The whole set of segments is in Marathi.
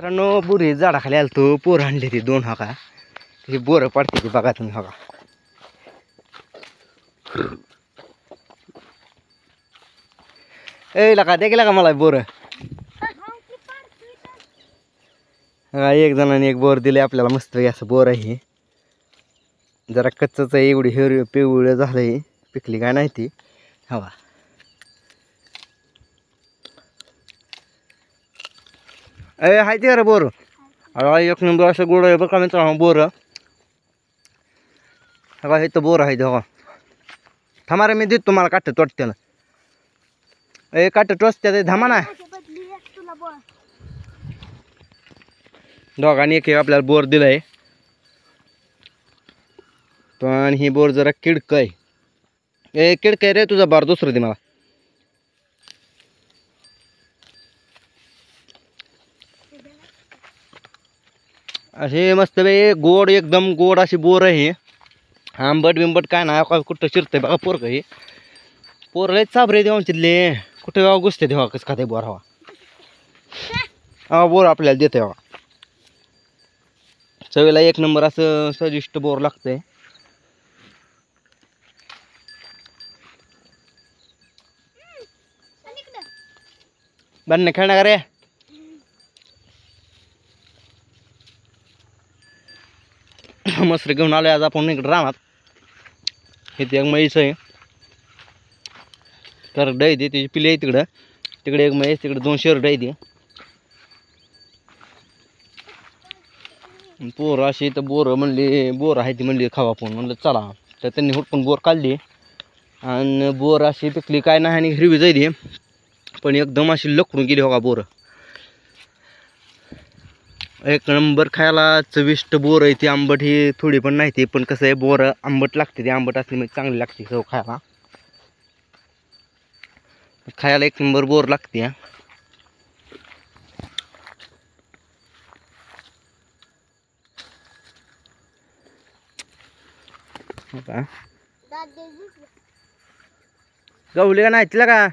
मित्रांनो बुरी झाडाखाली आलतो पोरं आणली ती 2 हा का ती बोरं पडते ती बघा तुम्ही हा का ए लका दे गेला का मला बोरं हा एक जणांनी एक बोर दिले आपल्याला मस्त असं बोर आहे जरा कच्चच आहे एवढी हिरवी पिवळं झालंय पिकली काय नाही ती हवा ए हाय ते रे बोर अरे एक नंबर असं गोड आहे बरं का मित्रांनो बोर हा हे तर बोर आहे तेव्हा थांबा रे मी देतो तुम्हाला काट तोडत्याला ए काट टोचत्या ते थांबा ना दोघांनी एक आपल्याला बोर दिलाय पण ही बोर जरा किडक आहे ए किडक आहे रे तुझा बार दुसरं दे मला असे मस्त बे गोड एकदम गोड अशी बोर आहे आंबट बिंबट काय ना कुठं शिरतंय बघा पोरग हे पोर लय चाबरे देवा तिथले कुठे गाव घुसते देवा कसं खाते बोर हवा हा बोर आपल्याला देते हवा चवीला एक नंबर असं सजिष्ट बोर लागतंय बन्ने खेळणार रे मस्त घेऊन आलोय आज आपण इकडे राहणार इथे एक म्हैस आहे तर डाय दे त्याची पिल्ली आहे तिकडं तिकडे एक म्हैस तिकडे 2 शेर डाय दे पोरं अशी तर बोरं म्हणली बोर आहे ती म्हणली खावा आपण म्हणलं चला तर त्यांनी हुडकून बोर काढली आणि बोर अशी पिकली काय नाही आणि हिरवी जायली पण एकदम अशी लकडून गेली हो का बोरं एक नंबर खायला चविष्ट बोर आहे ती आंबट ही थोडी पण नाही ती पण कसं आहे बोर आंबट लागते ती आंबट असली म्हणजे चांगली लागते चव खायला खायला एक नंबर बोर लागते का गवली का नाही तिला का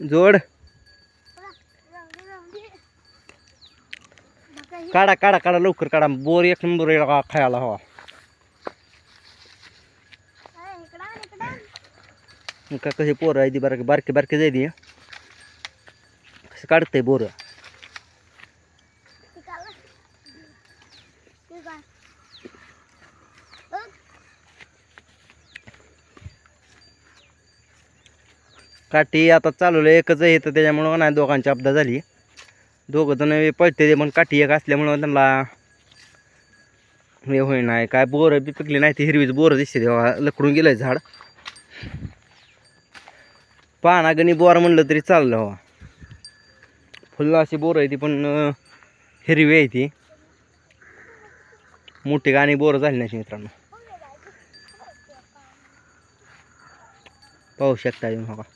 जोड काढा काढा काढा लवकर काढा बोर एक नंबर खायला हवा का कसे पोरं आहे ती बारके बारके बारके जायती कसं काढतंय बोर काठी आता चालवलं एकच आहे तर त्याच्यामुळं नाही दोघांची अपघात झाली दोघं जण पळते पण काठी एक असल्यामुळं त्यांना हे होई नाही काय बोर बी पिकली नाही ती हिरवीच बोर दिसते तेव्हा लकडून गेलंय झाड पाना गणी बोर म्हणलं तरी चाललं हवा फुलं अशी बोर आहे ती पण हिरवी आहे ती मोठी गाणी बोर झाली नाही मित्रांनो पाहू शकता येऊन हवा